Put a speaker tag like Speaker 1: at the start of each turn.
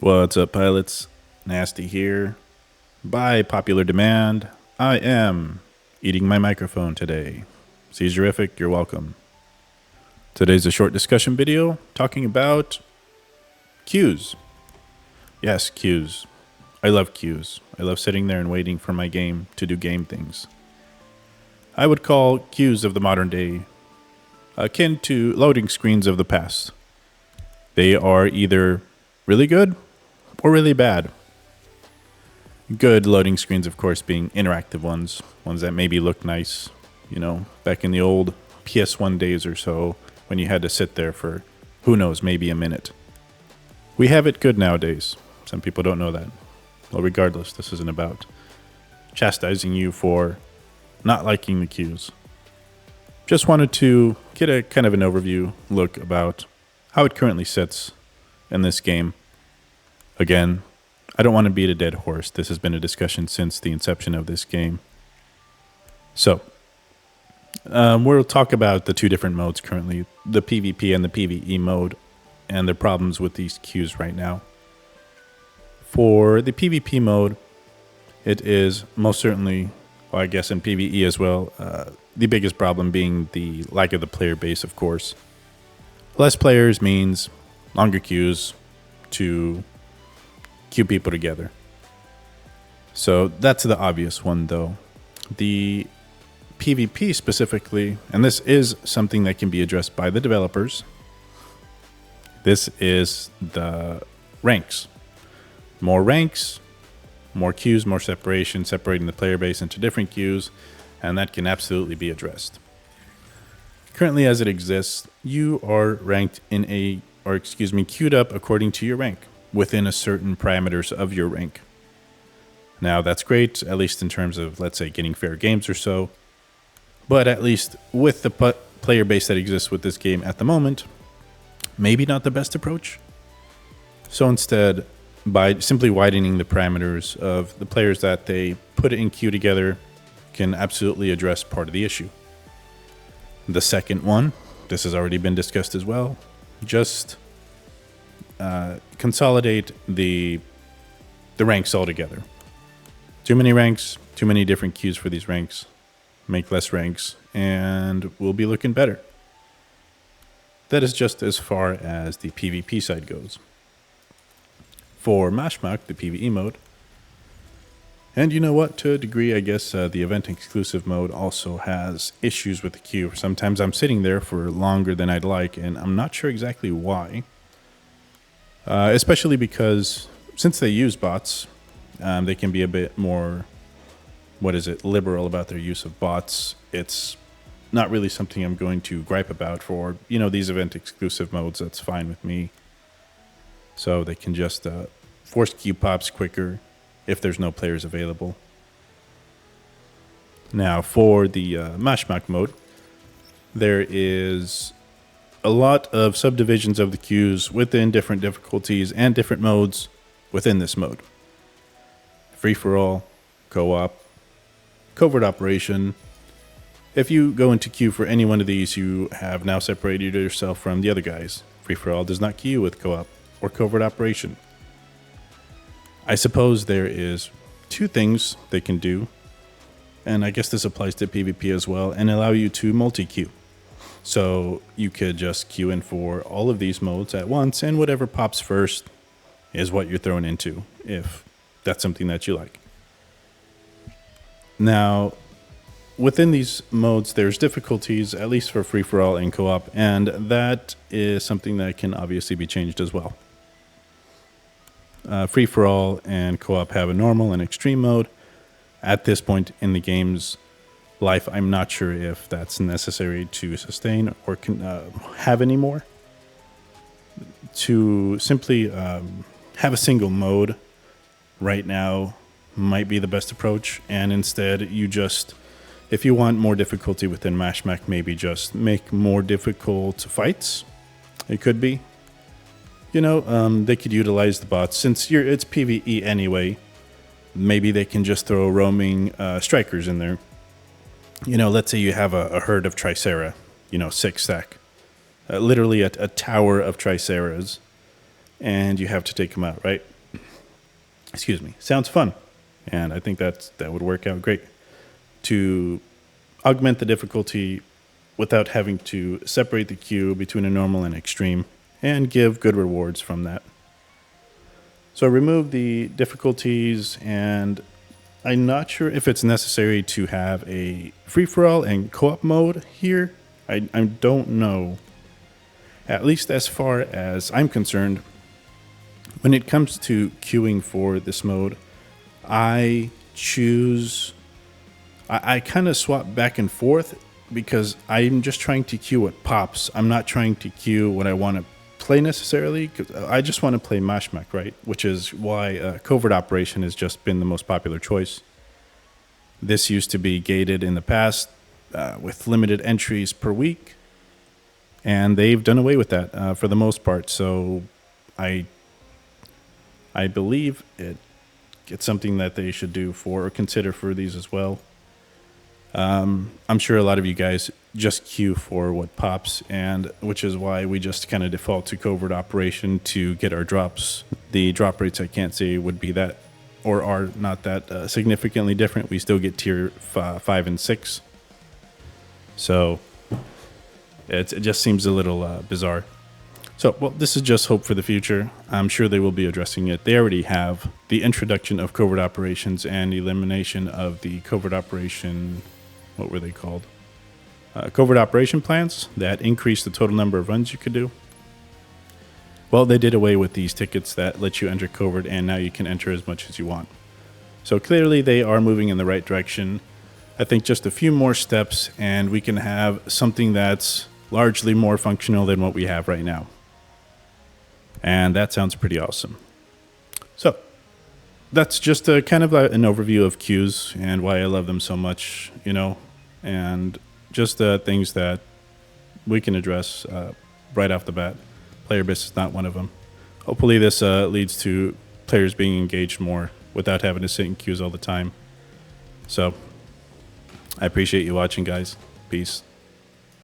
Speaker 1: What's up, pilots? Nasty here. By popular demand, I am eating my microphone today. Seizurific, you're welcome. Today's a short discussion video talking about queues. Yes, queues. I love queues. I love sitting there and waiting for my game to do game things. I would call queues of the modern day akin to loading screens of the past. They are either really good or really bad. Good loading screens, of course, being interactive ones that maybe look nice, back in the old PS1 days or so when you had to sit there for, who knows, maybe a minute. We have it good nowadays. Some people don't know that. Well, regardless, this isn't about chastising you for not liking the queues. Just wanted to get a kind of an overview look about how it currently sits in this game. Again, I don't want to beat a dead horse. This has been a discussion since the inception of this game. So, we'll talk about the two different modes currently, the PvP and the PvE mode, and the problems with these queues right now. For the PvP mode, it is most certainly, well, I guess in PvE as well, the biggest problem being the lack of the player base, of course. Less players means longer queues to queue people together. So that's the obvious one, though. The PvP specifically, and this is something that can be addressed by the developers, this is the ranks. More ranks, more queues, more separation, separating the player base into different queues, and that can absolutely be addressed. Currently, as it exists, you are ranked queued up according to your rank, within a certain parameters of your rank. Now, that's great, at least in terms of, let's say, getting fair games or so, but at least with the player base that exists with this game at the moment, maybe not the best approach. So instead, by simply widening the parameters of the players that they put in queue together, can absolutely address part of the issue. The second one, this has already been discussed as well, just consolidate the ranks all together. Too many ranks, too many different queues for these ranks. Make less ranks, and we'll be looking better. That is just as far as the PvP side goes. For Mashmak, the PvE mode, and you know what, to a degree, I guess the event exclusive mode also has issues with the queue. Sometimes I'm sitting there for longer than I'd like, and I'm not sure exactly why. Especially because since they use bots, they can be a bit more, liberal about their use of bots. It's not really something I'm going to gripe about for, these event exclusive modes. That's fine with me. So they can just force queue pops quicker if there's no players available. Now, for the Mashmak mode, there is a lot of subdivisions of the queues within different difficulties and different modes within this mode. Free-for-all, co-op, covert operation. If you go into queue for any one of these, you have now separated yourself from the other guys. Free-for-all does not queue with co-op or covert operation. I suppose there is two things they can do, and I guess this applies to PvP as well, and allow you to multi-queue. So you could just queue in for all of these modes at once, and whatever pops first is what you're thrown into, if that's something that you like. Now, within these modes, there's difficulties, at least for free-for-all and co-op, and that is something that can obviously be changed as well. Free-for-all and co-op have a normal and extreme mode. At this point in the game's life, I'm not sure if that's necessary to sustain or can have anymore. To simply have a single mode right now might be the best approach, and instead you just, if you want more difficulty within Mashmak, maybe just make more difficult fights. It could be. They could utilize the bots. Since it's PvE anyway, maybe they can just throw roaming strikers in there. Let's say you have a herd of Tricera, 6 stack. Literally a tower of Triceras, and you have to take them out, right? Excuse me. Sounds fun. And I think that would work out great to augment the difficulty without having to separate the queue between a normal and extreme and give good rewards from that. So remove the difficulties, and I'm not sure if it's necessary to have a free-for-all and co-op mode here. I don't know. At least as far as I'm concerned, when it comes to queuing for this mode, I kind of swap back and forth because I'm just trying to queue what pops. I'm not trying to queue what I want to play necessarily, because I just want to play Mashmak, right? Which is why Covert Operation has just been the most popular choice. This used to be gated in the past with limited entries per week, and they've done away with that for the most part. So I believe it's something that they should do for or consider for these as well. I'm sure a lot of you guys just queue for what pops, and which is why we just kind of default to Covert Operation to get our drops. The drop rates, I can't say would be that or are not that significantly different. We still get tier 5 and 6. So it just seems a little bizarre. So, well, this is just hope for the future. I'm sure they will be addressing it. They already have the introduction of covert operations and elimination of the covert operation, what were they called? Covert operation plans that increase the total number of runs you could do. Well, they did away with these tickets that let you enter covert, and now you can enter as much as you want. So clearly they are moving in the right direction. I think just a few more steps and we can have something that's largely more functional than what we have right now. And that sounds pretty awesome. So that's just a kind of an overview of queues and why I love them so much, and just things that we can address right off the bat. Player base is not one of them. Hopefully this leads to players being engaged more without having to sit in queues all the time. So I appreciate you watching, guys. Peace.